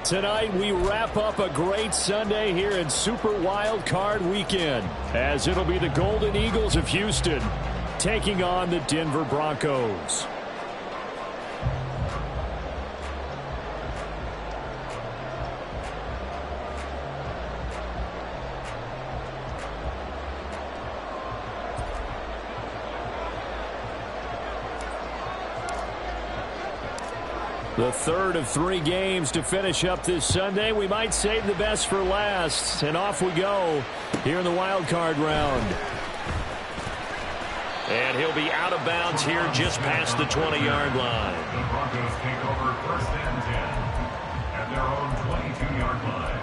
Tonight, we wrap up a great Sunday here in Super Wild Card Weekend, as it'll be the Golden Eagles of Houston taking on the Denver Broncos. The third of 3 games to finish up this Sunday. We might save the best for last. And off we go here in the wild card round. And he'll be out of bounds here just past the 20-yard line. The Broncos take over first and 10 at their own 22-yard line.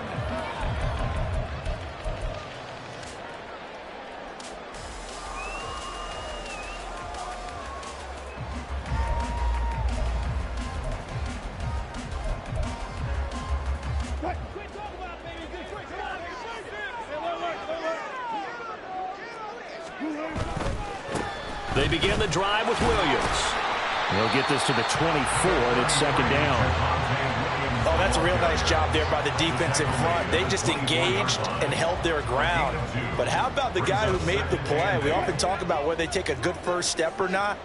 They begin the drive with Williams. He'll get this to the 24, and it's second down. Oh, that's a real nice job there by the defense in front. They just engaged and held their ground. But how about the guy who made the play? We often talk about whether they take a good first step or not.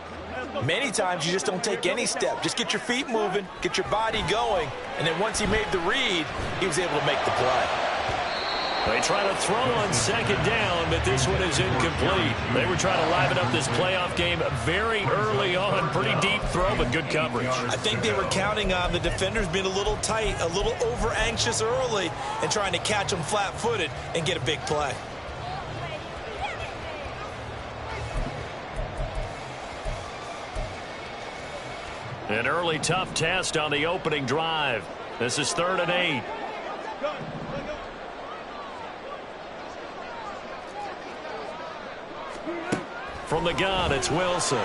Many times you just don't take any step. Just get your feet moving, get your body going, and then once he made the read, he was able to make the play. They try to throw on second down, but this one is incomplete. They were trying to liven up this playoff game very early on. Pretty deep throw, but good coverage. I think they were counting on the defenders being a little tight, a little over-anxious early, and trying to catch them flat-footed and get a big play. An early tough test on the opening drive. This is 3rd and 8. From the gun, it's Wilson.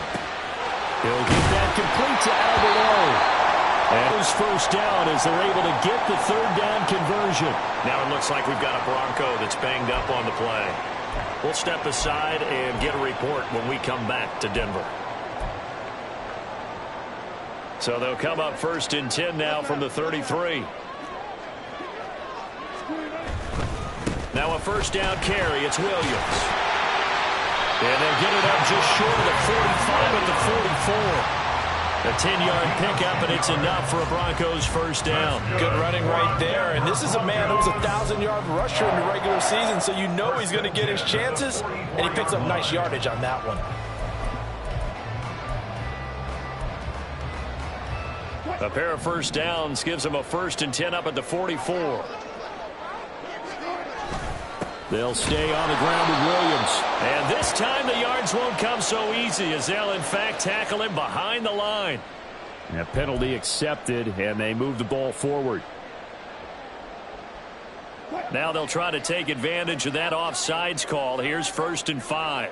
He'll get that complete to Albert O. And his first down as they're able to get the 3rd down conversion. Now it looks like we've got a Bronco that's banged up on the play. We'll step aside and get a report when we come back to Denver. So they'll come up 1st and 10 now from the 33. Now a first down carry. It's Williams. And they'll get it up just short of the 45 at the 44. A 10-yard pickup, and it's enough for a Broncos first down. Good running right there. And this is a man who's a 1,000-yard rusher in the regular season, so you know he's going to get his chances, and he picks up nice yardage on that one. A pair of first downs gives them a 1st and 10 up at the 44. They'll stay on the ground with Williams. And this time the yards won't come so easy as they'll, in fact, tackle him behind the line. A penalty accepted, and they move the ball forward. Now they'll try to take advantage of that offsides call. Here's 1st and 5.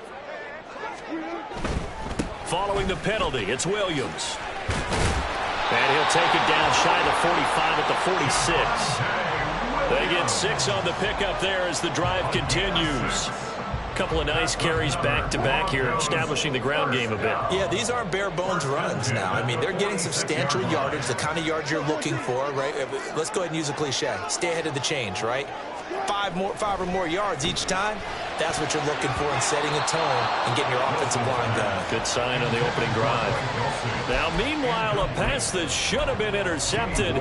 Following the penalty, it's Williams. And he'll take it down shy of the 45 at the 46. They get 6 on the pickup there as the drive continues. A couple of nice carries back-to-back here, establishing the ground game a bit. Yeah, these aren't bare-bones runs now. I mean, they're getting substantial yardage, the kind of yards you're looking for, right? Let's go ahead and use a cliche. Stay ahead of the change, right? 5 or more yards each time. That's what you're looking for in setting a tone and getting your offensive line going. Good sign on the opening drive. Now, meanwhile, a pass that should have been intercepted,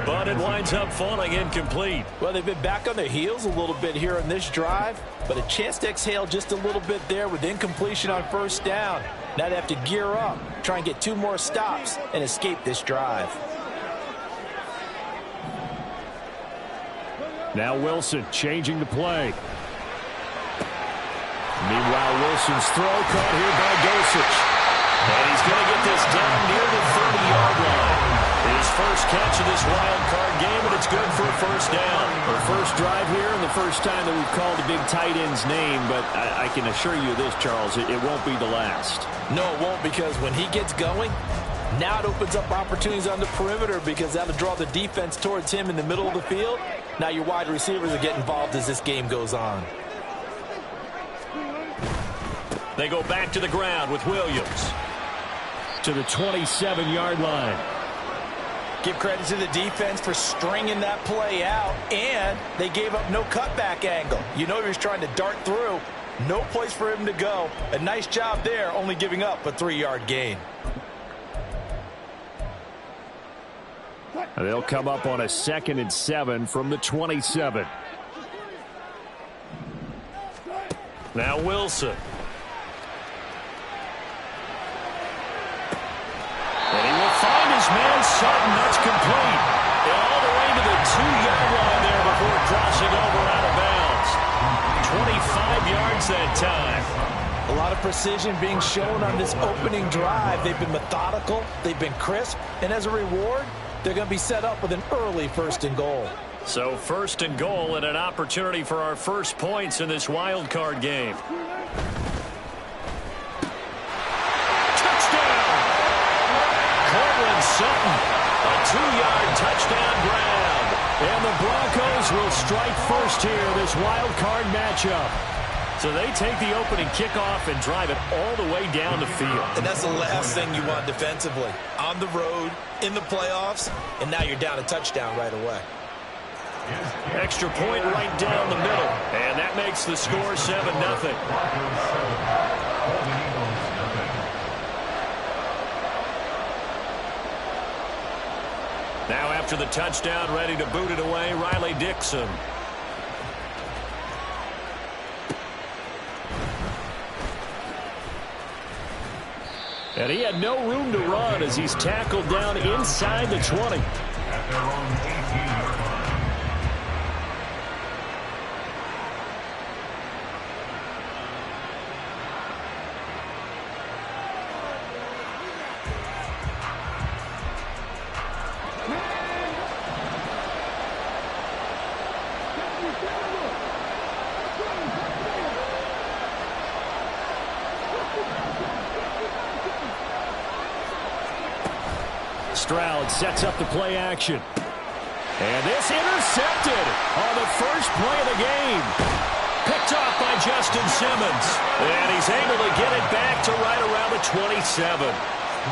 but it winds up falling incomplete. Well, they've been back on their heels a little bit here on this drive, but a chance to exhale just a little bit there with incompletion on first down. Now they have to gear up, try and get 2 more stops and escape this drive. Now Wilson changing the play. Meanwhile, Wilson's throw caught here by Dosich. And he's going to get this down near the 30-yard line. His first catch of this wild card game, and it's good for a first down. The first drive here and the first time that we've called the big tight end's name, but I can assure you this, Charles, it won't be the last. No, it won't, because when he gets going, now it opens up opportunities on the perimeter because that'll draw the defense towards him in the middle of the field. Now your wide receivers will get involved as this game goes on. They go back to the ground with Williams. To the 27-yard line. Give credit to the defense for stringing that play out, and they gave up no cutback angle. You know he was trying to dart through. No place for him to go. A nice job there, only giving up a 3-yard gain. They'll come up on a 2nd and 7 from the 27. Now Wilson. And he will find his man Sutton. That's complete. And all the way to the 2-yard line there before crossing over out of bounds. 25 yards that time. A lot of precision being shown on this opening drive. They've been methodical. They've been crisp. And as a reward, they're going to be set up with an early 1st and goal. So 1st and goal and an opportunity for our first points in this wild card game. Sutton, a 2-yard touchdown grab. And the Broncos will strike first here, this wild card matchup. So they take the opening kickoff and drive it all the way down the field. And that's the last thing you want defensively. On the road, in the playoffs, and now you're down a touchdown right away. Extra point right down the middle. And that makes the score 7-0. Now after the touchdown, ready to boot it away, Riley Dixon. And he had no room to run as he's tackled down inside the 20. At their own 18-yard line. Stroud sets up the play action. And this intercepted on the first play of the game. Picked off by Justin Simmons. And he's able to get it back to right around the 27.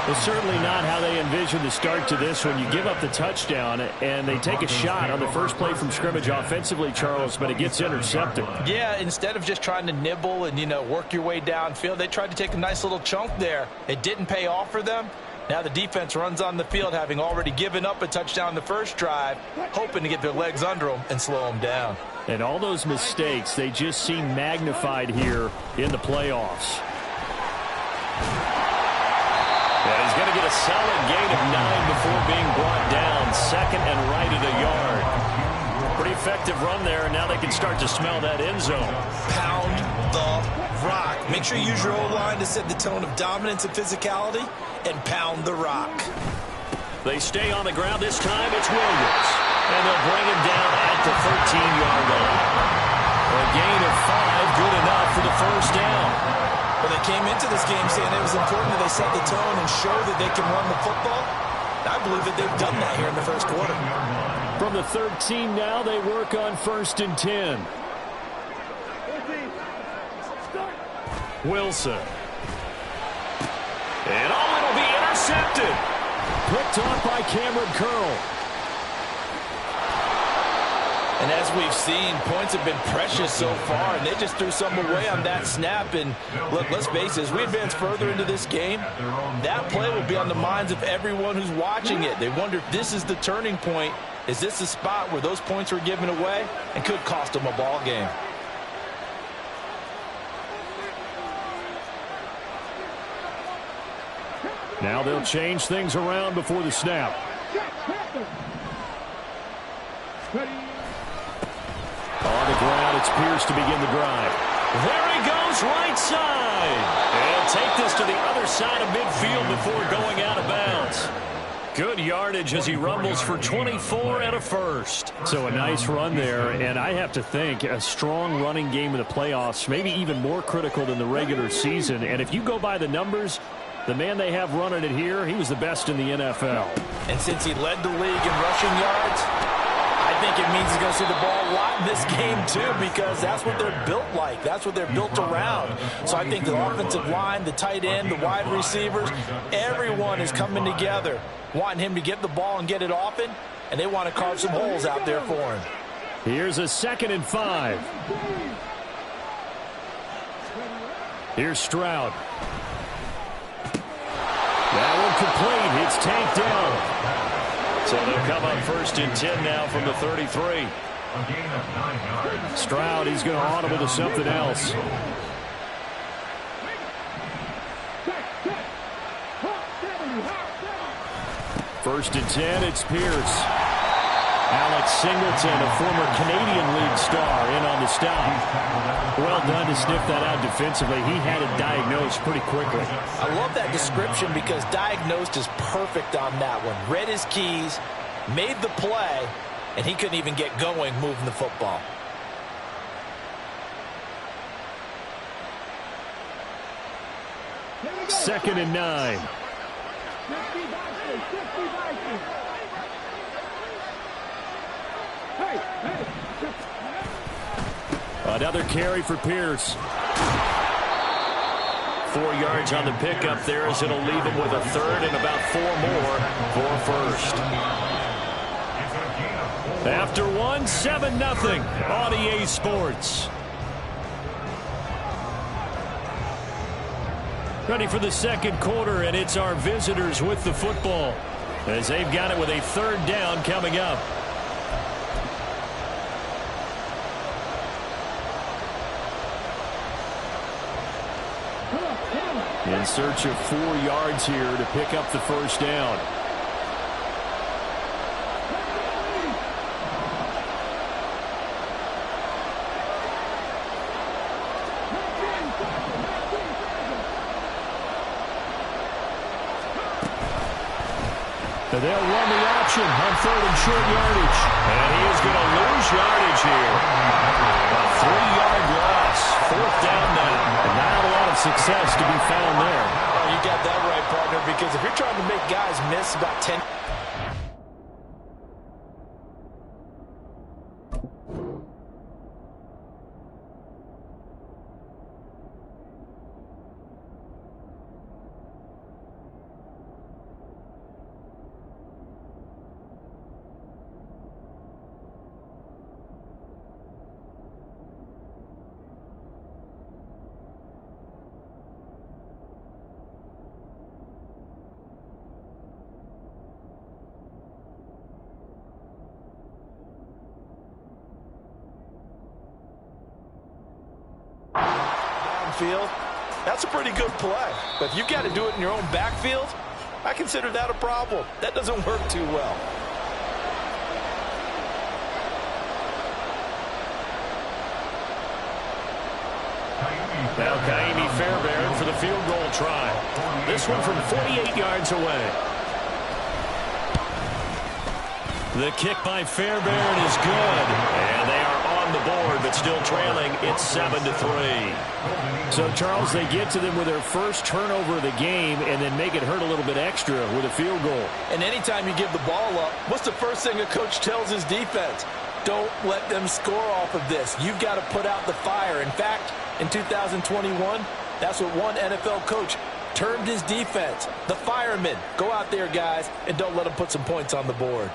Well, certainly not how they envisioned the start to this when you give up the touchdown and they take a shot on the first play from scrimmage offensively, Charles, but it gets intercepted. Yeah, instead of just trying to nibble and, work your way downfield, they tried to take a nice little chunk there. It didn't pay off for them. Now the defense runs on the field, having already given up a touchdown the first drive, hoping to get their legs under them and slow them down. And all those mistakes, they just seem magnified here in the playoffs. And he's going to get a solid gain of 9 before being brought down. 2nd and right at a yard. Pretty effective run there, and now they can start to smell that end zone. Pound the rock. Make sure you use your O-line to set the tone of dominance and physicality, and pound the rock. They stay on the ground this time. It's Williams. And they'll bring him down at the 13-yard line. A gain of 5, good enough for the first down. Well, they came into this game saying it was important that they set the tone and show that they can run the football. I believe that they've done that here in the first quarter. From the 13 now, they work on 1st and 10. Wilson. And it'll be intercepted. Picked off by Cameron Curl. And as we've seen, points have been precious so far, and they just threw some away on that snap. And look, let's face it, as we advance further into this game, that play will be on the minds of everyone who's watching it. They wonder if this is the turning point. Is this the spot where those points were given away and could cost them a ball game? Now they'll change things around before the snap. On the ground, it's Pierce to begin the drive. There he goes, right side. And take this to the other side of midfield before going out of bounds. Good yardage as he rumbles for 24 and a first. So a nice run there, and I have to think a strong running game in the playoffs, maybe even more critical than the regular season. And if you go by the numbers, the man they have running it here, he was the best in the NFL. And since he led the league in rushing yards, I think think it means he's going to see the ball a lot in this game, too, because that's what they're built like. That's what they're built around. So I think the offensive line, the tight end, the wide receivers, everyone is coming together, wanting him to get the ball and get it often, and they want to carve some holes out there for him. Here's a 2nd and 5. Here's Stroud. That one complete. It's tanked down. So they'll come up 1st and 10 now from the 33. Stroud, he's going to audible to something else. First and 10, it's Pierce. Alex Singleton, a former Canadian League star, in on the stop. Well done to sniff that out defensively. He had it diagnosed pretty quickly. I love that description because diagnosed is perfect on that one. Read his keys, made the play, and he couldn't even get going moving the football. Second and 9. Another carry for Pierce. 4 yards on the pickup there as it'll leave him with a 3rd and about 4 more for 1st. After 1, 7-0 on EA Sports. Ready for the 2nd quarter, and it's our visitors with the football as they've got it with a 3rd down coming up. In search of 4 yards here to pick up the 1st down. And they'll run the option on 3rd and short yardage. And he is going to lose yardage here. A 3-yard loss. 4th down now. And not a lot of success to be found there. Oh, you got that right, partner, because if you're trying to make guys miss about 10... Field, that's a pretty good play. But if you've got to do it in your own backfield, I consider that a problem. That doesn't work too well. Now Kaimi Fairbairn for the field goal try. This one from 48 yards away. The kick by Fairbairn is good. And they are on the board, but still trailing. It's 7-3. So, Charles, they get to them with their first turnover of the game and then make it hurt a little bit extra with a field goal. And anytime you give the ball up, what's the first thing a coach tells his defense? Don't let them score off of this. You've got to put out the fire. In fact, in 2021, that's what one NFL coach termed his defense. The firemen. Go out there, guys, and don't let them put some points on the board.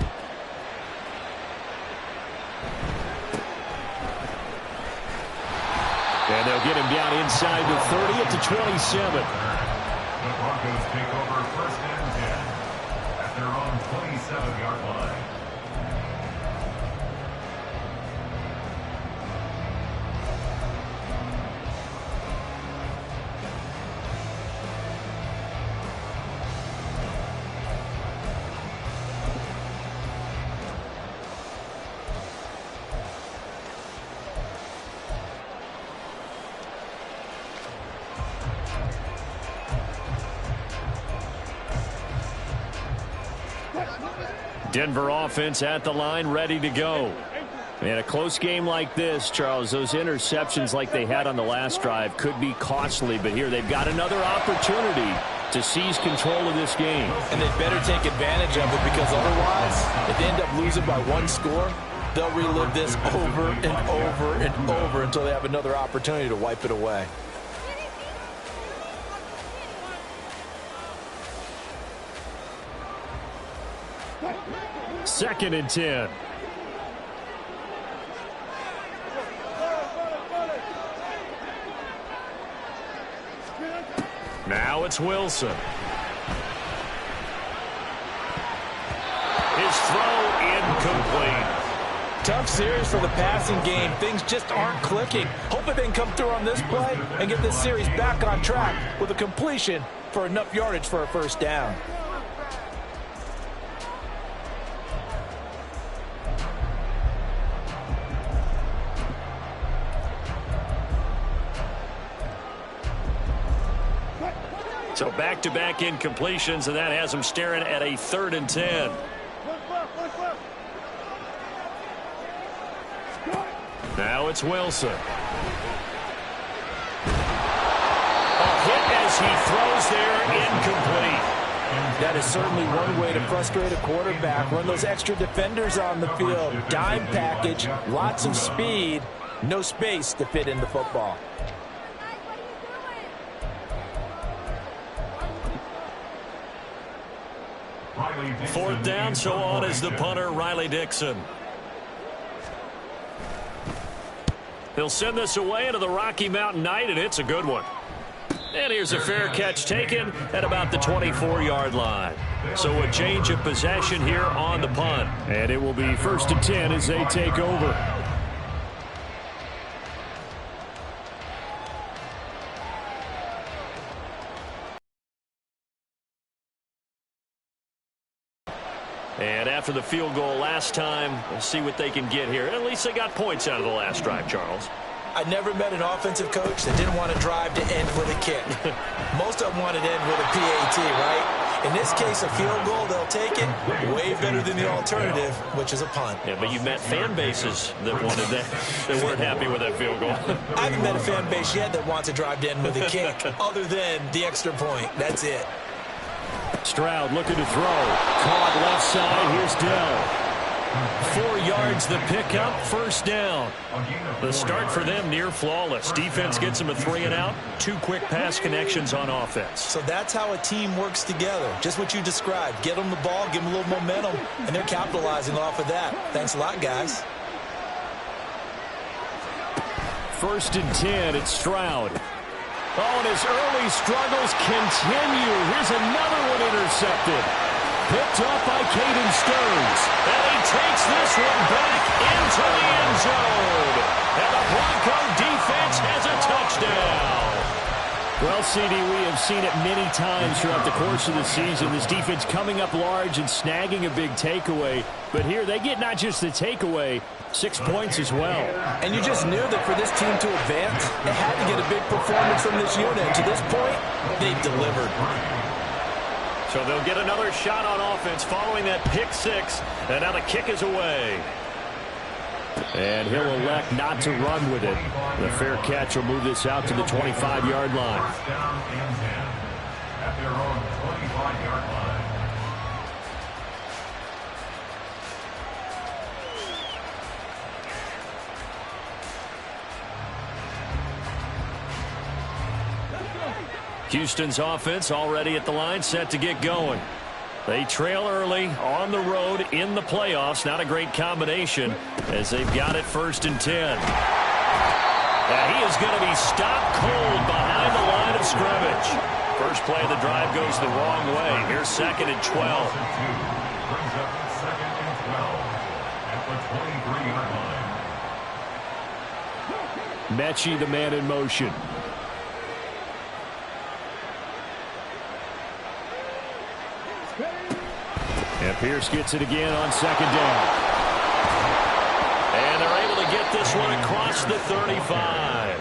And they'll get him down inside the 30 at the 27. The Broncos take over 1st and 10 at their own 27-yard line. Denver offense at the line, ready to go. In a close game like this, Charles, those interceptions like they had on the last drive could be costly, but here they've got another opportunity to seize control of this game. And they better take advantage of it, because otherwise, if they end up losing by 1 score, They'll relive this over and over and over until they have another opportunity to wipe it away. Second and 10. Now it's Wilson. His throw incomplete. Tough series for the passing game. Things just aren't clicking. Hoping they can come through on this play and get this series back on track with a completion for enough yardage for a first down. So back-to-back incompletions, and that has them staring at a 3rd and 10. Now it's Wilson. A hit as he throws there, incomplete. That is certainly one way to frustrate a quarterback. Run those extra defenders on the field. Dime package, lots of speed, no space to fit in the football. Fourth down, so on is the punter, Riley Dixon. He'll send this away into the Rocky Mountain night, and it's a good one. And here's a fair catch taken at about the 24-yard line. So a change of possession here on the punt. And it will be 1st and 10 as they take over. And after the field goal last time, we'll see what they can get here. At least they got points out of the last drive, Charles. I never met an offensive coach that didn't want to drive to end with a kick. Most of them wanted to end with a PAT, right? In this case, a field goal, they'll take it. Way better than the alternative, which is a punt. Yeah, but you've met fan bases that wanted that, that weren't happy with that field goal. I haven't met a fan base yet that wants to drive to end with a kick, other than the extra point. That's it. Stroud looking to throw. Caught left side. Here's Dell. 4 yards the pickup, first down. The start for them near flawless. Defense gets them a 3 and out. 2 quick pass connections on offense. So that's how a team works together. Just what you described. Get them the ball, give them a little momentum, and they're capitalizing off of that. Thanks a lot, guys. 1st and 10, it's Stroud. Oh, and his early struggles continue. Here's another one intercepted. Picked up by Caden Stearns. And he takes this one back into the end zone. And the Bronco defense has a touchdown. Well, CD, we have seen it many times throughout the course of the season. This defense coming up large and snagging a big takeaway. But here they get not just the takeaway, 6 points as well. And you just knew that for this team to advance, they had to get a big performance from this unit. To this point, they've delivered. So they'll get another shot on offense following that pick 6. And now the kick is away. And he'll elect not to run with it. The fair catch will move this out to the 25-yard line. Down and 10 at their own 25-yard line. Houston's offense already at the line, set to get going. They trail early on the road in the playoffs. Not a great combination as they've got it 1st and 10. And he is going to be stopped cold behind the line of scrimmage. First play of the drive goes the wrong way. Here's 2nd and 12. Brings up 2nd and 12 at the 23-yard line. Mechie, the man in motion. And Pierce gets it again on 2nd down. And they're able to get this one across the 35.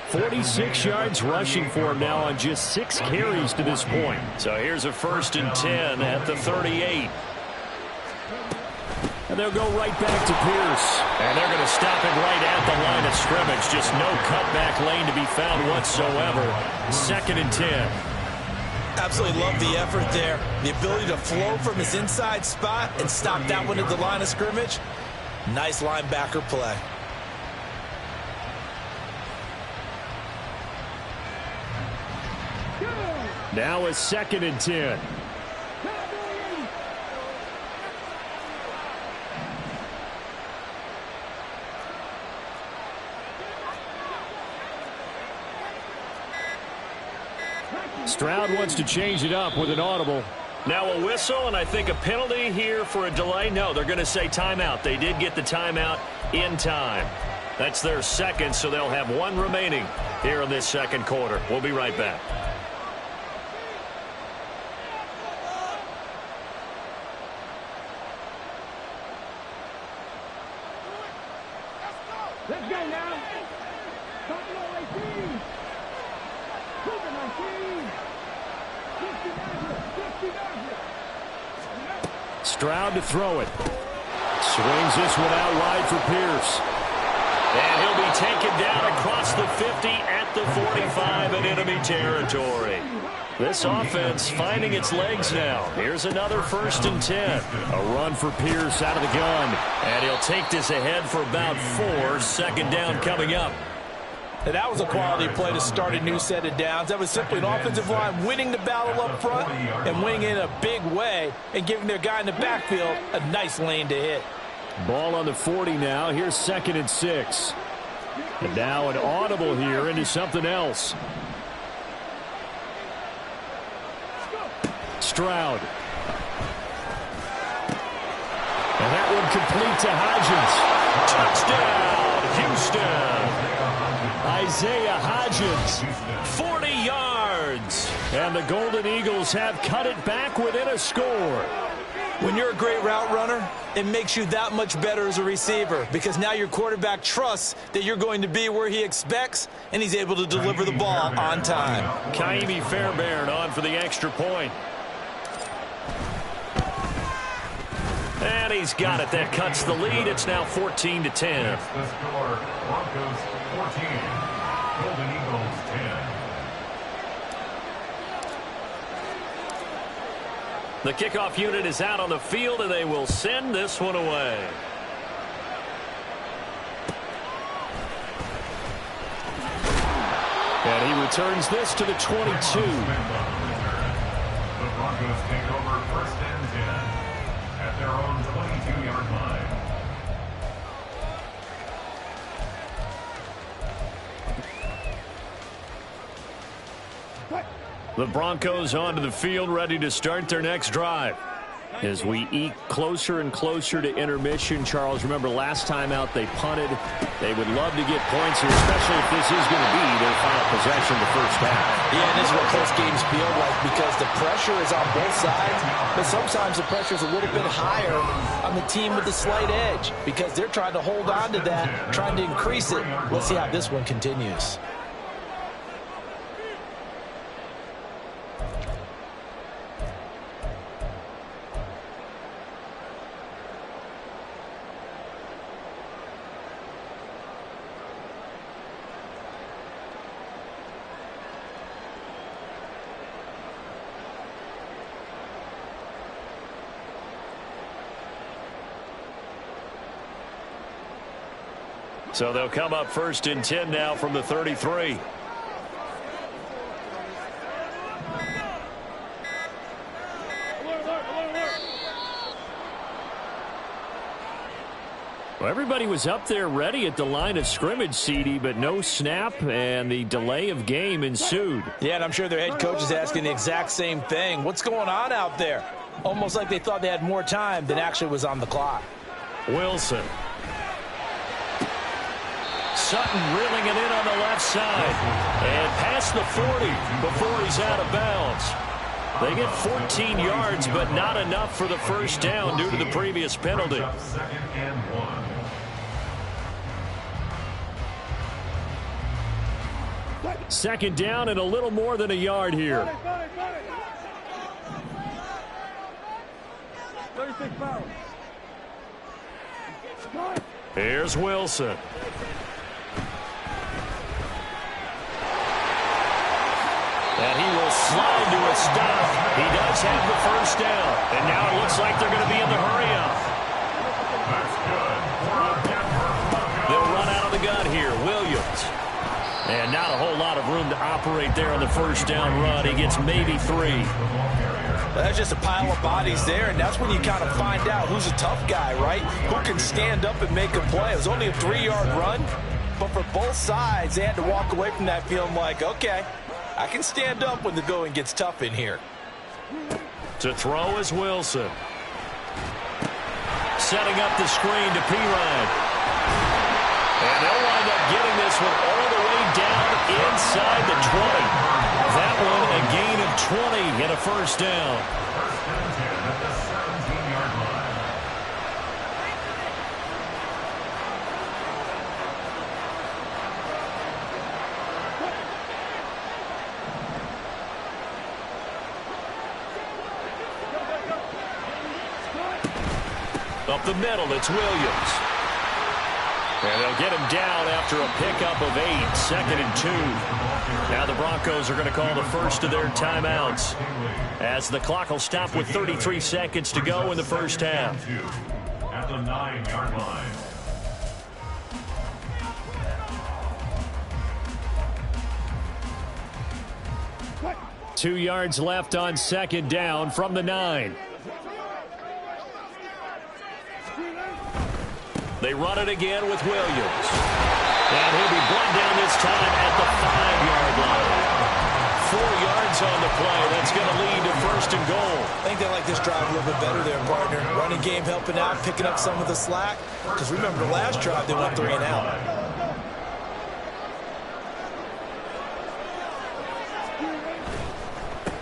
46 yards rushing for him now on just 6 carries to this point. So here's a 1st and 10 at the 38. And they'll go right back to Pierce. And they're going to stop it right at the line of scrimmage. Just no cutback lane to be found whatsoever. 2nd and 10. Absolutely love the effort there. The ability to flow from his inside spot and stop that one at the line of scrimmage. Nice linebacker play. Now a 2nd and 10. Stroud wants to change it up with an audible. Now a whistle, and I think a penalty here for a delay. No, they're going to say timeout. They did get the timeout in time. That's their 2nd, so they'll have 1 remaining here in this 2nd quarter. We'll be right back. Let's go now. Buffalo 18. Cooper 19. 59. Stroud to throw it. Swings this one out wide for Pierce. And he'll be taken down across the 50 at the 45 in enemy territory. This offense finding its legs now. Here's another 1st and 10. A run for Pierce out of the gun. And he'll take this ahead for about 4. 2nd down coming up. And that was a quality play to start a new set of downs. That was simply an offensive line winning the battle up front and winning in a big way and giving their guy in the backfield a nice lane to hit. Ball on the 40 now. Here's 2nd and 6. And now an audible here into something else. Stroud. And that one complete to Hodgins. Touchdown, Houston. Isaiah Hodgins, 40 yards. And the Golden Eagles have cut it back within a score. When you're a great route runner, it makes you that much better as a receiver because now your quarterback trusts that you're going to be where he expects, and he's able to deliver the ball on time. Kaimi Fairbairn on for the extra point. And he's got it. That cuts the lead. It's now 14-10. The score, Broncos 14, Golden Eagles 10. The kickoff unit is out on the field, and they will send this one away. And he returns this to the 22. The Broncos take over 1st and 10 at their own 22-yard line. The Broncos onto the field, ready to start their next drive. As we eke closer and closer to intermission, Charles, remember last time out they punted. They would love to get points here, especially if this is going to be their final possession the first half. Yeah, and this is what close games feel like because the pressure is on both sides, but sometimes the pressure is a little bit higher on the team with the slight edge because they're trying to hold on to that, trying to increase it. Let's see how this one continues. So they'll come up 1st and 10 now from the 33. Well, everybody was up there ready at the line of scrimmage, CD, but no snap, and the delay of game ensued. Yeah, and I'm sure their head coach is asking the exact same thing. What's going on out there? Almost like they thought they had more time than actually was on the clock. Wilson. Sutton reeling it in on the left side. And past the 40 before he's out of bounds. They get 14 yards, but not enough for the first down due to the previous penalty. 2nd and 1. 2nd down and a little more than a yard here. 36 pounds. Here's Wilson. And he will slide to a stop. He does have the first down. And now it looks like they're going to be in the hurry-up. That's good. And not a whole lot of room to operate there on the first down run. He gets maybe 3. That's just a pile of bodies there, and that's when you kind of find out who's a tough guy, right? Who can stand up and make a play. It was only a 3-yard run, but for both sides, they had to walk away from that feeling like, okay, I can stand up when the going gets tough in here. To throw is Wilson. Setting up the screen to Pirine. And they'll wind up getting this one all the way down inside the 20. That one a gain of 20 and a first down. First and 10 at the 17-yard line. Up the middle, it's Williams. And they'll get him down after a pickup of 8, 2nd and 2. Now the Broncos are going to call the first of their timeouts, as the clock will stop with 33 seconds to go in the first half. At the 9-yard line. What? 2 yards left on 2nd down from the 9. They run it again with Williams. And he'll be brought down this time at the 5-yard line. 4 yards on the play. That's going to lead to 1st and goal. I think they like this drive a little bit better there, partner. Running game helping out, picking up some of the slack. Because remember, the last drive, they went 3 and out.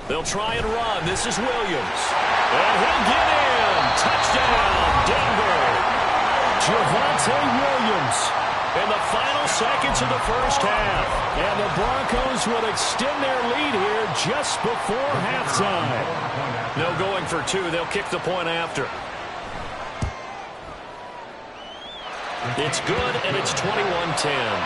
They'll try and run. This is Williams. And he'll get in. Touchdown, Denver. Javonte Williams in the final seconds of the first half. And the Broncos will extend their lead here just before halftime. No going for 2. They'll kick the point after. It's good, and it's 21-10.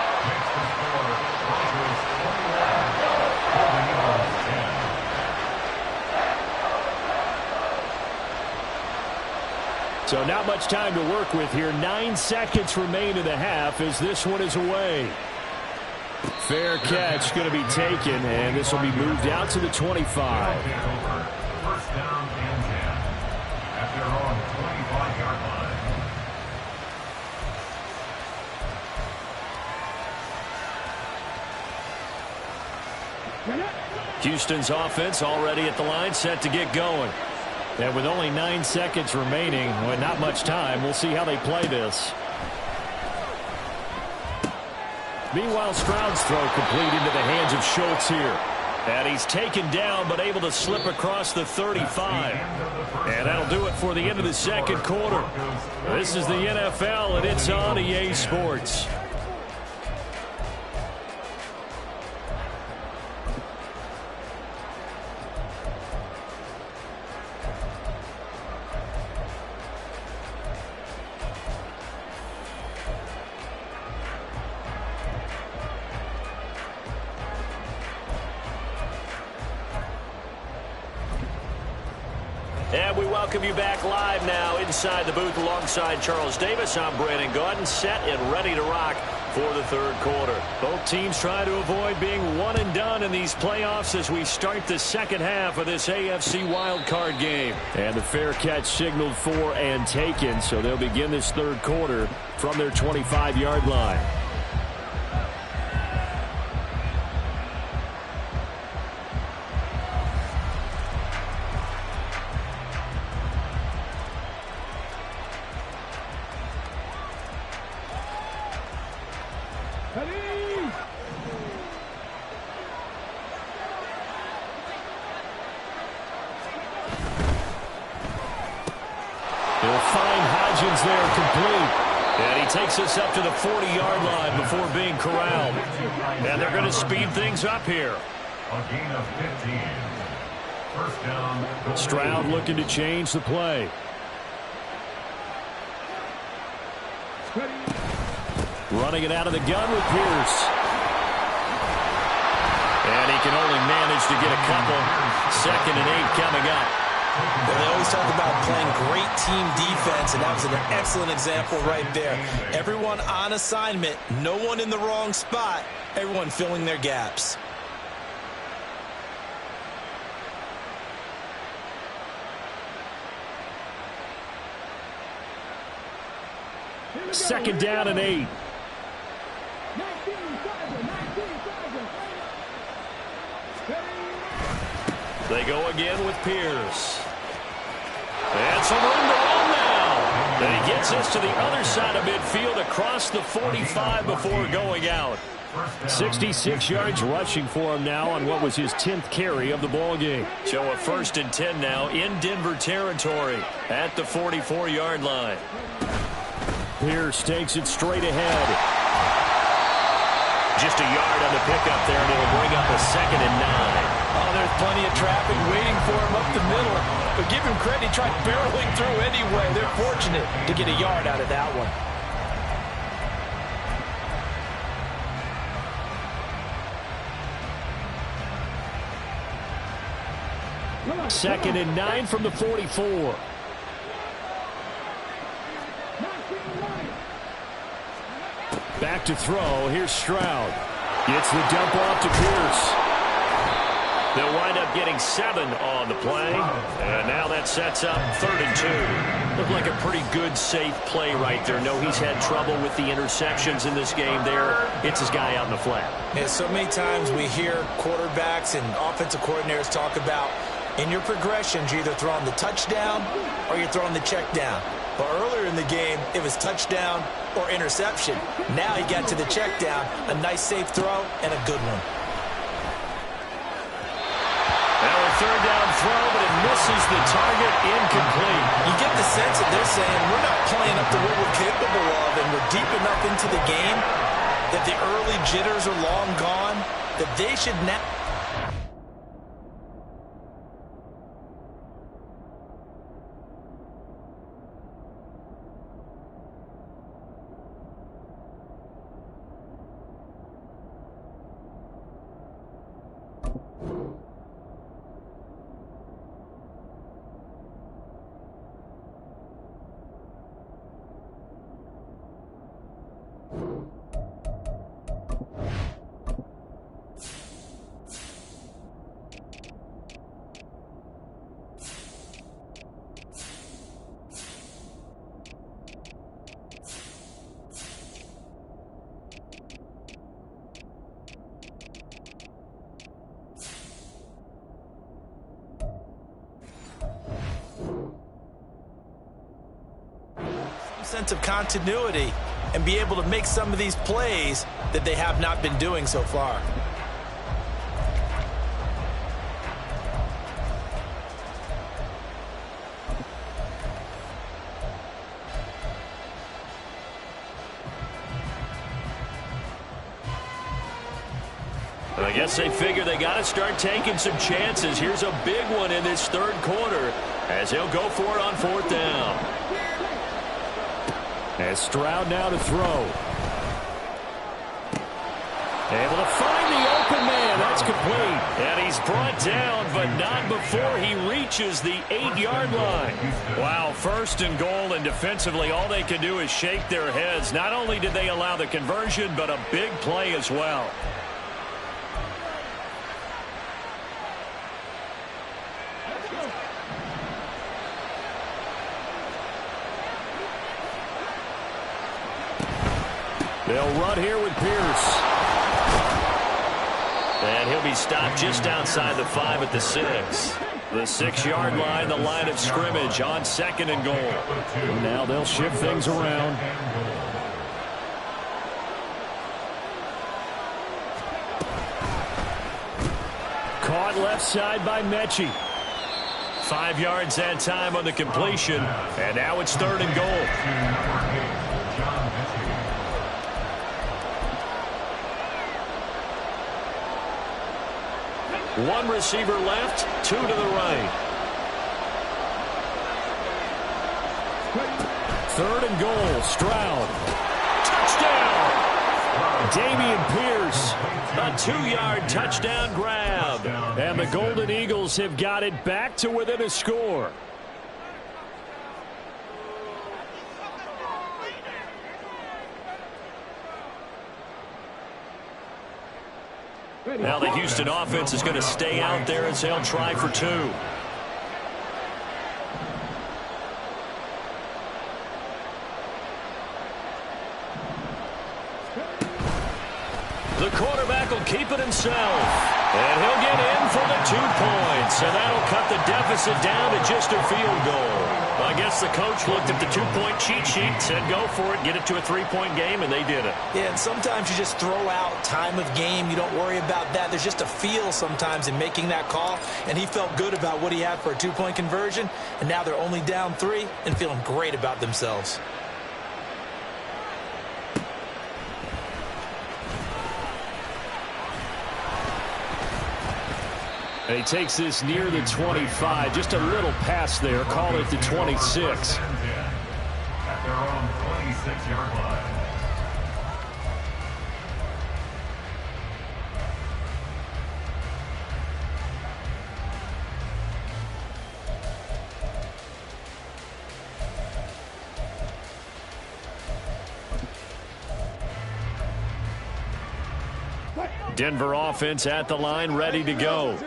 So not much time to work with here. 9 seconds remain in the half as this one is away. Fair catch going to be taken, and this will be moved out to the 25. First down and 10 at their own 25-yard line. Houston's offense already at the line, set to get going. And with only 9 seconds remaining, well, not much time, we'll see how they play this. Meanwhile, Stroud's throw complete into the hands of Schultz here. And he's taken down, but able to slip across the 35. And that'll do it for the end of the second quarter. This is the NFL, and it's on EA Sports. And we welcome you back live now inside the booth alongside Charles Davis. I'm Brandon Gaudin, set and ready to rock for the third quarter. Both teams try to avoid being one and done in these playoffs as we start the second half of this AFC wildcard game. And the fair catch signaled for and taken, so they'll begin this third quarter from their 25-yard line. There complete. And he takes us up to the 40-yard line before being corralled. And they're going to speed things up here. A gain of 15. First down. Stroud looking to change the play. Running it out of the gun with Pierce. And he can only manage to get a couple. 2nd and 8 coming up. Well, they always talk about playing great team defense, and that was an excellent example right there. Everyone on assignment, no one in the wrong spot, Everyone filling their gaps. Second down and 8. 19, Sergeant, 19, Sergeant. They go again with Pierce. And some room to run now. And he gets us to the other side of midfield across the 45 before going out. 66 yards rushing for him now on what was his 10th carry of the ball game. So a 1st and 10 now in Denver territory at the 44-yard line. Pierce takes it straight ahead. Just a yard on the pickup there, and it'll bring up a 2nd and 9. Oh, there's plenty of traffic waiting for him up the middle. But give him credit, he tried barreling through anyway. They're fortunate to get a yard out of that one. 2nd and 9 from the 44. Back to throw. Here's Stroud. Gets the dump off to Pierce. They'll wind up getting 7 on the play. And now that sets up 3rd and 2. Looked like a pretty good, safe play right there. No, he's had trouble with the interceptions in this game there. It's his guy out in the flat. Yeah, so many times we hear quarterbacks and offensive coordinators talk about in your progressions, you're either throwing the touchdown or you're throwing the check down. But earlier in the game, it was touchdown or interception. Now he got to the check down, a nice safe throw, and a good one. Now a 3rd down throw, but it misses the target, incomplete. You get the sense that they're saying we're not playing up to what we're capable of, and we're deep enough into the game that the early jitters are long gone, that they should now... sense of continuity and be able to make some of these plays that they have not been doing so far. I guess they figure they got to start taking some chances. Here's a big one in this 3rd quarter as he'll go for it on 4th down. As Stroud now to throw. Able to find the open man. That's complete. And he's brought down, but not before he reaches the 8-yard line. Wow, 1st and goal, and defensively all they can do is shake their heads. Not only did they allow the conversion, but a big play as well. They'll run here with Pierce. And he'll be stopped just outside the 5 at the 6. The 6-yard line, the line of scrimmage on 2nd and goal. And now they'll shift things around. Caught left side by Mechie. 5 yards that time on the completion. And now it's 3rd and goal. One receiver left, 2 to the right. 3rd and goal, Stroud. Touchdown! Dameon Pierce, a 2-yard touchdown grab. And the Golden Eagles have got it back to within a score. Now the Houston offense is going to stay out there as they'll try for two. The quarterback will keep it himself. And he'll get in for the 2 points. And that'll cut the deficit down to just a field goal. Well, I guess the coach looked at the 2-point cheat sheet, said go for it, get it to a 3-point game, and they did it. Yeah, and sometimes you just throw out time of game. You don't worry about that. There's just a feel sometimes in making that call. And he felt good about what he had for a 2-point conversion. And now they're only down 3 and feeling great about themselves. And he takes this near the 25. Just a little pass there. Call it the 26. At their own 26-yard line. Denver offense at the line, ready to go.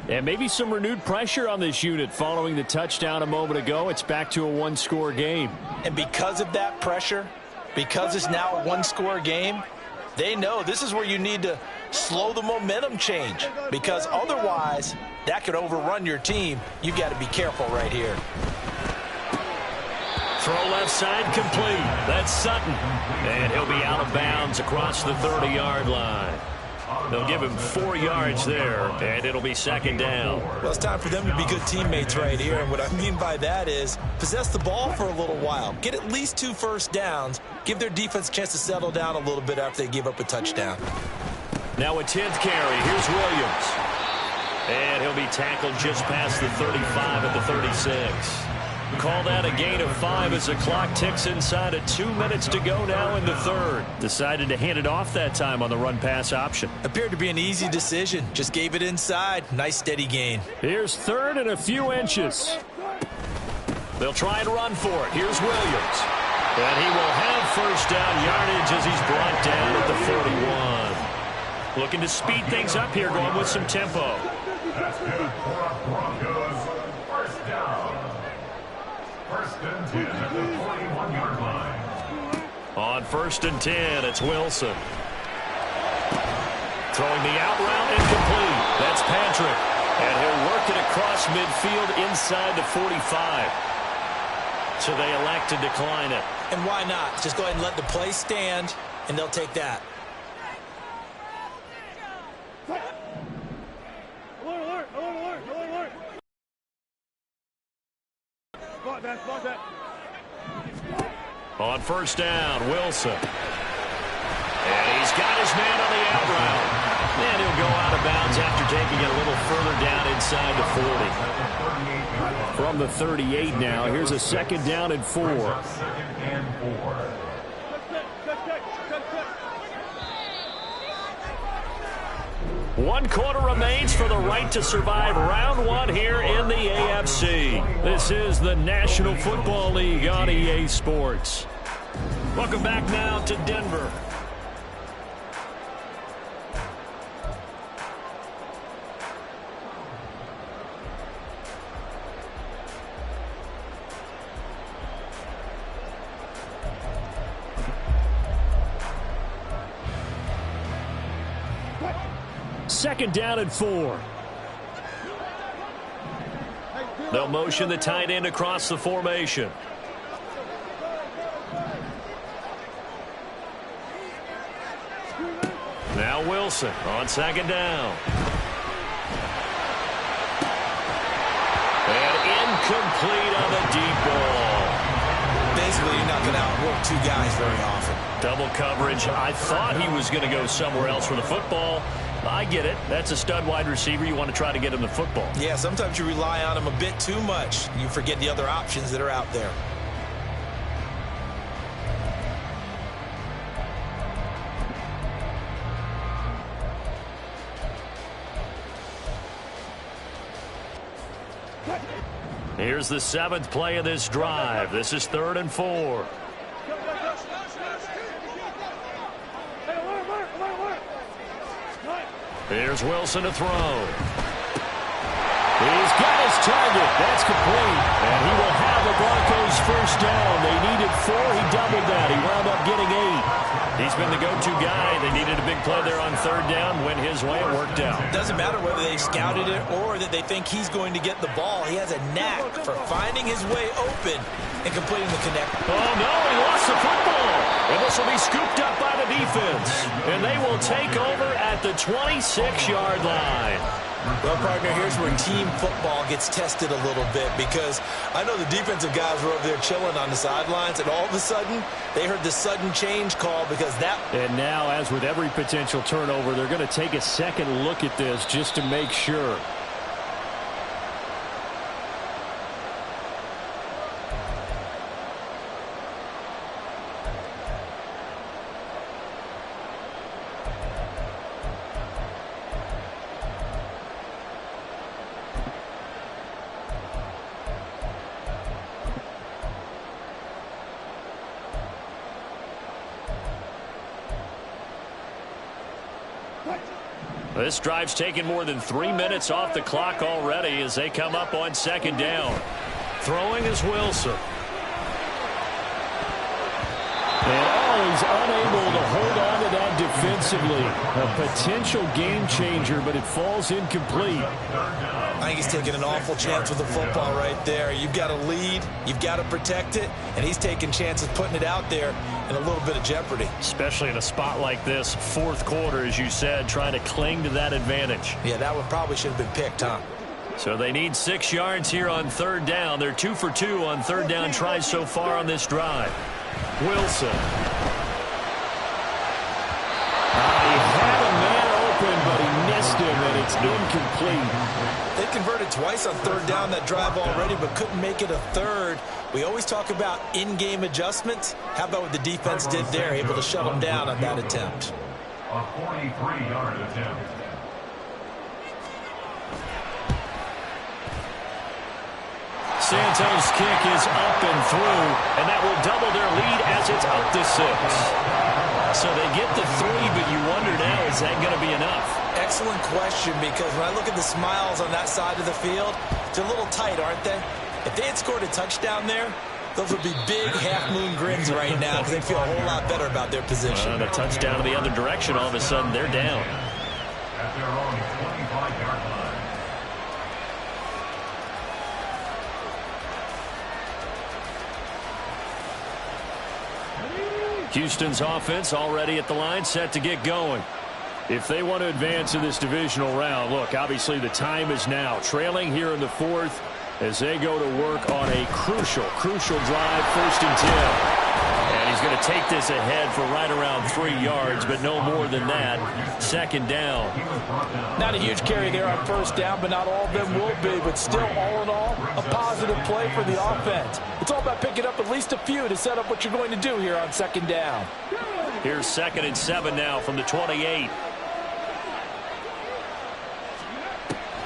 And maybe some renewed pressure on this unit following the touchdown a moment ago. It's back to a 1-score game. And because of that pressure, because it's now a 1-score game, they know this is where you need to slow the momentum change, because otherwise that could overrun your team. You've got to be careful right here. Throw left side complete. That's Sutton. And he'll be out of bounds across the 30-yard line. They'll give him 4 yards there, and it'll be 2nd down. Well, it's time for them to be good teammates right here. And what I mean by that is possess the ball for a little while. Get at least 2 first downs. Give their defense a chance to settle down a little bit after they give up a touchdown. Now a 10th carry. Here's Williams. And he'll be tackled just past the 35 at the 36. Call that a gain of 5 as the clock ticks inside of 2 minutes to go now in the 3rd. Decided to hand it off that time on the run-pass option. Appeared to be an easy decision. Just gave it inside. Nice steady gain. Here's 3rd and a few inches. They'll try and run for it. Here's Williams. And he will have first down yardage as he's brought down at the 41. Looking to speed things up here, going with some tempo. That's good for Broncos. First down. 1st and 10 at the 41-yard line. On 1st and 10, it's Wilson. Throwing the out route incomplete. That's Patrick. And he'll work it across midfield inside the 45. So they elect to decline it. And why not? Just go ahead and let the play stand, and they'll take that. On 1st down, Wilson. And he's got his man on the out route. And he'll go out of bounds after taking it a little further down inside the 40. From the 38 now, here's a 2nd down and 4. 2nd and 4. One quarter remains for the right to survive round 1 here in the AFC. This is the National Football League on EA Sports. Welcome back now to Denver. Second down and 4. They'll motion the tight end across the formation. Now Wilson on 2nd down. And incomplete on the deep ball. Basically, you're not going to outwork 2 guys very often. Double coverage. I thought he was going to go somewhere else for the football. I get it. That's a stud wide receiver. You want to try to get him the football. Yeah, sometimes you rely on him a bit too much. You forget the other options that are out there. Here's the 7th play of this drive. This is 3rd and 4. Here's Wilson to throw. He's got his target. That's complete. And he will have the Broncos first down. They needed 4. He doubled that. He wound up getting 8. He's been the go-to guy. They needed a big play there on third down. Went his way. It worked out. Doesn't matter whether they scouted it or that they think he's going to get the ball. He has a knack for finding his way open and completing the connect. Oh, no. He lost the football. And this will be scooped up by the defense. And they will take over at the 26-yard line. Well, partner, here's where team football gets tested a little bit, because I know the defensive guys were over there chilling on the sidelines, and all of a sudden, they heard the sudden change call because that... And now, as with every potential turnover, they're going to take a second look at this just to make sure. This drive's taken more than 3 minutes off the clock already as they come up on second down. Throwing is Wilson. And he's unable to hold on to that defensively. A potential game changer, but it falls incomplete. I think he's taking an awful chance with the football right there. You've got to lead, you've got to protect it, and he's taking chances putting it out there in a little bit of jeopardy. Especially in a spot like this, fourth quarter, as you said, trying to cling to that advantage. Yeah, that one probably should have been picked, huh? So they need 6 yards here on third down. They're 2 for 2 on third down tries so far on this drive. Wilson. He had a man open, but he missed him, and it's incomplete. They converted twice on third down that drive already, but couldn't make it a third. We always talk about in-game adjustments. How about what the defense did there, able to shut them down on that attempt? A 43-yard attempt. Santos' kick is up and through, and that will double their lead as it's up to 6. So they get the 3, but you wonder now, is that going to be enough? Excellent question, because when I look at the smiles on that side of the field, they're a little tight, aren't they? If they had scored a touchdown there, those would be big half-moon grins right now because they feel a whole lot better about their position. A touchdown in the other direction, all of a sudden they're down. At their own 25-yard line. Houston's offense already at the line, set to get going. If they want to advance in this divisional round, look, obviously the time is now. Trailing here in the fourth as they go to work on a crucial drive, 1st and 10. And he's going to take this ahead for right around 3 yards, but no more than that. 2nd down. Not a huge carry there on 1st down, but not all of them will be. But still, all in all, a positive play for the offense. It's all about picking up at least a few to set up what you're going to do here on 2nd down. Here's 2nd and 7 now from the 28.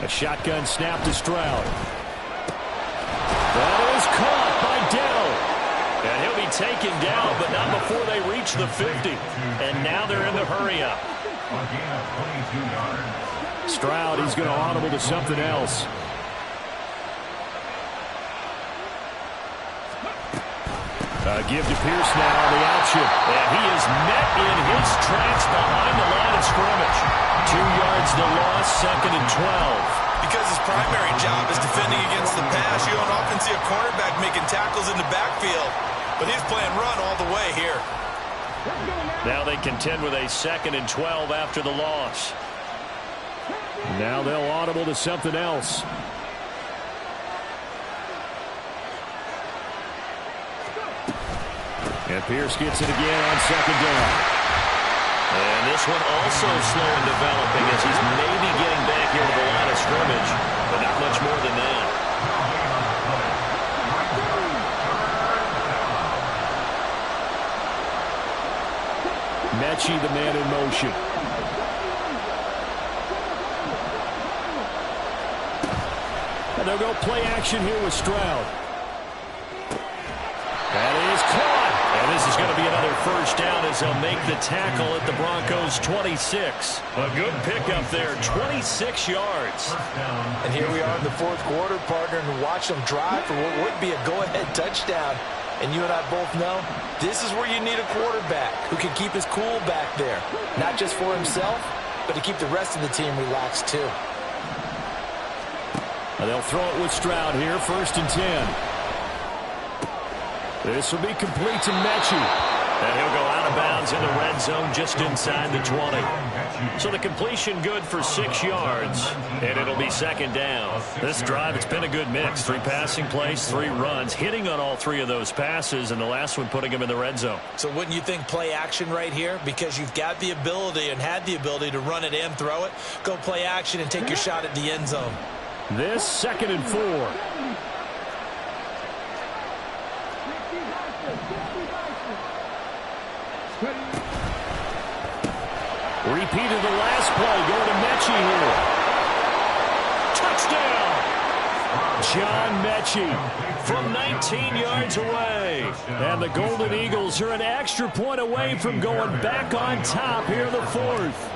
A shotgun snap to Stroud. That is caught by Dell. And he'll be taken down, but not before they reach the 50. And now they're in the hurry-up. A gain of 22 yards. Stroud, he's going to audible to something else. Give to Pierce now on the option. And he is met in his tracks behind the line of scrimmage. 2 yards the loss, 2nd and 12. Because his primary job is defending against the pass, you don't often see a cornerback making tackles in the backfield. But he's playing run all the way here. Now they contend with a 2nd and 12 after the loss. Now they'll audible to something else. And Pierce gets it again on 2nd down. And this one also slow in developing as he's maybe getting back here to the line of scrimmage, but not much more than that. Mechie, the man in motion. And they'll go play action here with Stroud. That is caught. And this is going to be another first down as they'll make the tackle at the Broncos' 26. A good pickup there, 26 yards. And here we are in the fourth quarter, partner, and watch them drive for what would be a go-ahead touchdown. And you and I both know this is where you need a quarterback who can keep his cool back there. Not just for himself, but to keep the rest of the team relaxed too. And they'll throw it with Stroud here, 1st and 10. This will be complete to Mechie. And he'll go out of bounds in the red zone just inside the 20. So the completion good for 6 yards, and it'll be 2nd down. This drive, it's been a good mix. 3 passing plays, 3 runs, hitting on all 3 of those passes, and the last one putting him in the red zone. So wouldn't you think play action right here? Because you've got the ability and had the ability to run it and throw it. Go play action and take your shot at the end zone. This 2nd and 4. Repeated the last play, going to Mechie here. Touchdown! John Mechie from 19 yards away. And the Golden Eagles are an extra point away from going back on top here in the 4th.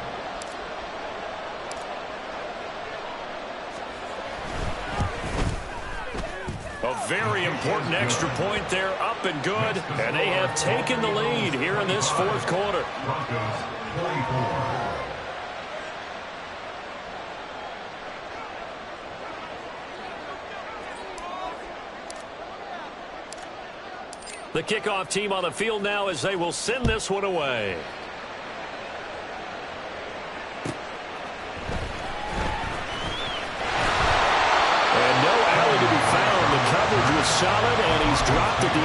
A very important extra point there, up and good. And they have taken the lead here in this 4th quarter. The kickoff team on the field now as they will send this one away. And no alley to be found. The coverage was solid, and he's dropped at the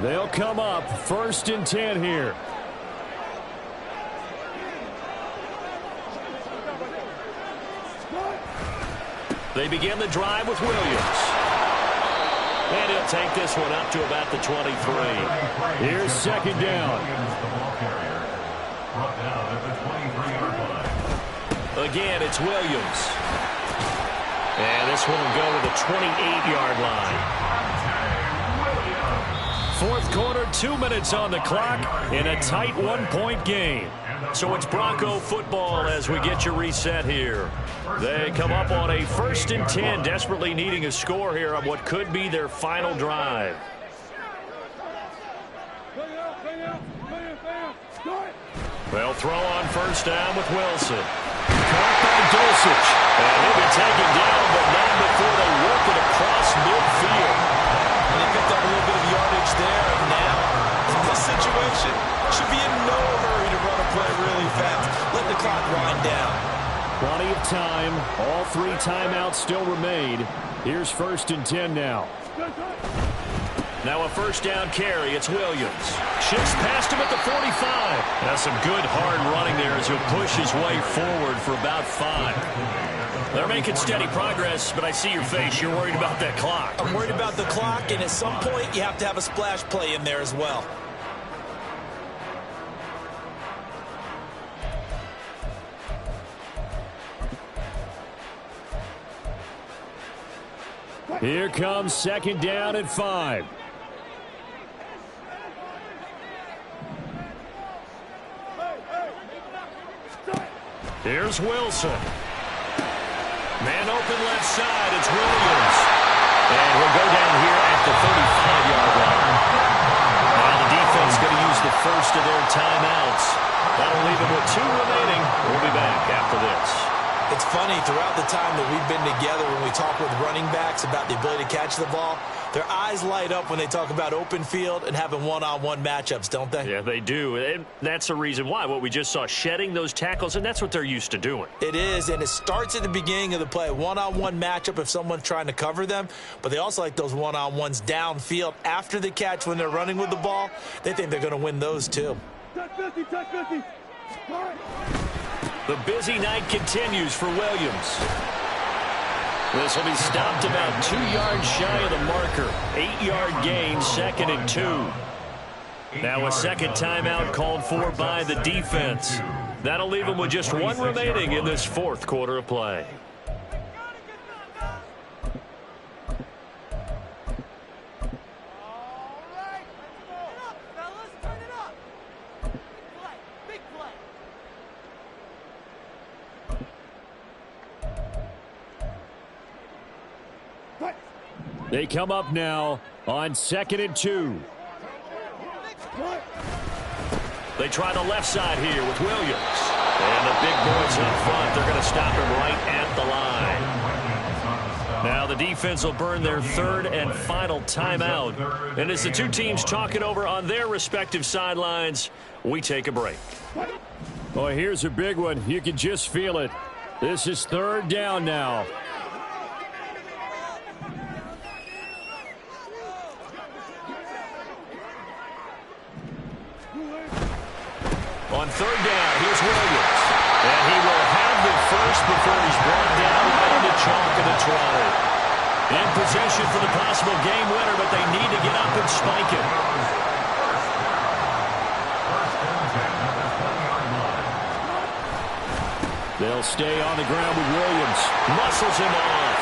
18. They'll come up 1st and 10 here. They begin the drive with Williams. And he'll take this one up to about the 23. Here's 2nd down. Again, it's Williams. And this one will go to the 28-yard line. 4th quarter, 2 minutes on the clock in a tight 1-point game. So it's Bronco football as we get you reset here. They come up on a 1st and 10, desperately needing a score here on what could be their final drive. They'll throw on 1st down with Wilson. Caught by Dulcich. And he'll be taken down, but not before they work it across midfield. And they picked up a little bit of yardage there, and now, in this situation, should be in no hurry to run a play really fast. Let the clock wind down. Plenty of time. All 3 timeouts still remain. Here's 1st and 10 now. Now a 1st down carry. It's Williams. Shifts past him at the 45. That's some good hard running there as he'll push his way forward for about 5. They're making steady progress, but I see your face. You're worried about that clock. I'm worried about the clock, and at some point you have to have a splash play in there as well. Here comes 2nd down at 5. Here's Wilson. Man open left side. It's Williams. And he'll go down here at the 35-yard line. Now the defense going to use the first of their timeouts. That'll leave them with 2 remaining. We'll be back after this. It's funny, throughout the time that we've been together, when we talk with running backs about the ability to catch the ball, their eyes light up when they talk about open field and having one-on-one matchups, don't they? Yeah, they do. And that's the reason why. What we just saw, shedding those tackles, and that's what they're used to doing. It is, and it starts at the beginning of the play. One-on-one matchup if someone's trying to cover them, but they also like those one-on-ones downfield after the catch when they're running with the ball. They think they're going to win those, too. Touch 50, touch 50. All right. The busy night continues for Williams. This will be stopped about 2 yards shy of the marker. 8-yard gain, 2nd and 2. Now a second timeout called for by the defense. That'll leave them with just one remaining in this fourth quarter of play. They come up now on 2nd and 2. They try the left side here with Williams. And the big boys up front, they're going to stop him right at the line. Now the defense will burn their third and final timeout. And as the two teams talk it over on their respective sidelines, we take a break. Well, here's a big one. You can just feel it. This is 3rd down now. On 3rd down, here's Williams. And he will have the first before he's brought down right into chalk of the 20. In possession for the possible game winner, but they need to get up and spike it. They'll stay on the ground with Williams. Muscles him off.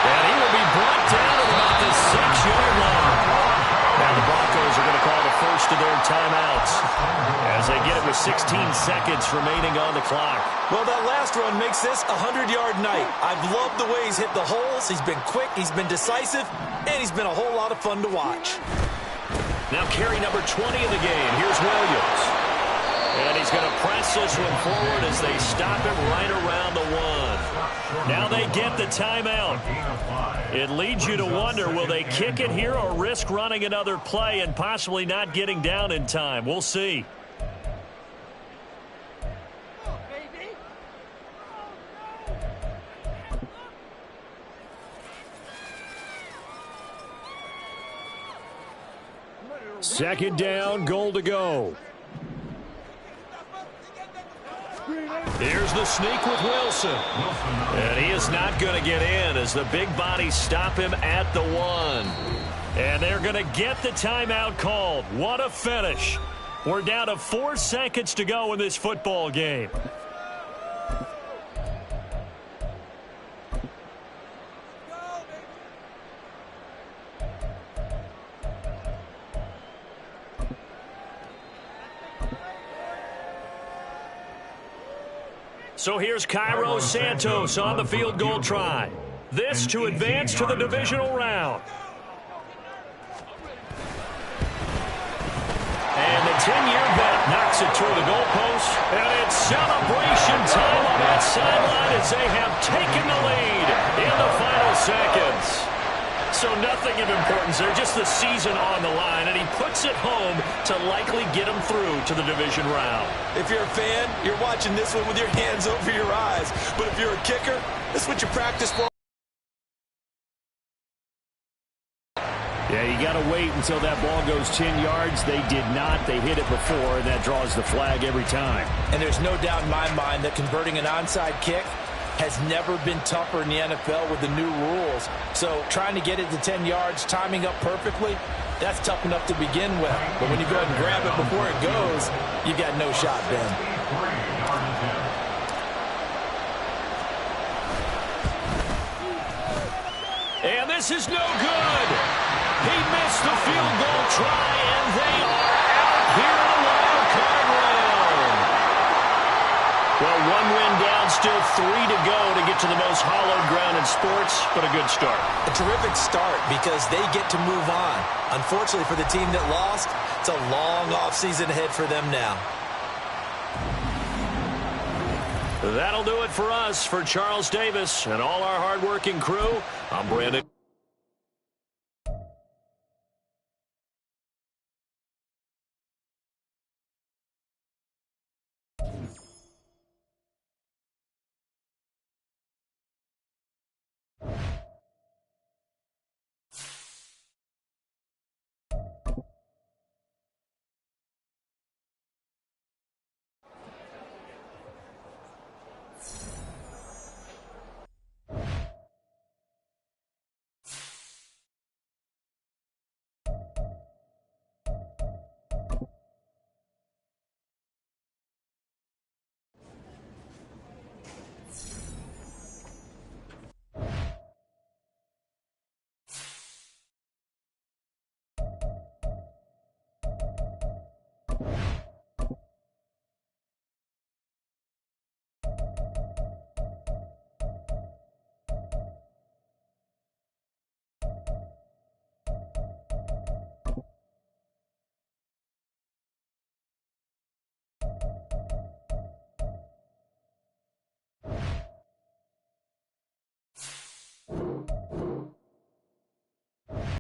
And he will be brought down at about the 6-yard line. Now the Broncos are going to call the first of their timeouts as they get it with 16 seconds remaining on the clock. Well, that last run makes this a 100-yard night. I've loved the way he's hit the holes. He's been quick, he's been decisive, and he's been a whole lot of fun to watch. Now carry number 20 of the game. Here's Williams. And he's going to press this one forward as they stop him right around the 1. Now they get the timeout. It leads you to wonder, will they kick it here or risk running another play and possibly not getting down in time? We'll see. Second down, goal to go. Here's the sneak with Wilson. And he is not going to get in as the big bodies stop him at the 1. And they're going to get the timeout called. What a finish. We're down to 4 seconds to go in this football game. So here's Cairo Santos on the field goal try. This to advance to the divisional round. And the 10-year vet knocks it toward the goalpost. And it's celebration time on that sideline as they have taken the lead in the final seconds. So nothing of importance there, just the season on the line, and he puts it home to likely get them through to the division round. If you're a fan, you're watching this one with your hands over your eyes. But if you're a kicker, this is what you practice for. Yeah, you got to wait until that ball goes 10 yards. They did not. They hit it before, and that draws the flag every time. And there's no doubt in my mind that converting an onside kick has never been tougher in the NFL with the new rules. So trying to get it to 10 yards, timing up perfectly, that's tough enough to begin with. But when you go ahead and grab it before it goes, you got no shot, Ben. And this is no good. He missed the field goal try, and they are out here in the wild card round. Well, 1 win down, still 3 to go to get to the most hallowed ground in sports, but a good start. A terrific start because they get to move on. Unfortunately for the team that lost, it's a long offseason ahead for them now. That'll do it for us. For Charles Davis and all our hardworking crew, I'm Brandon.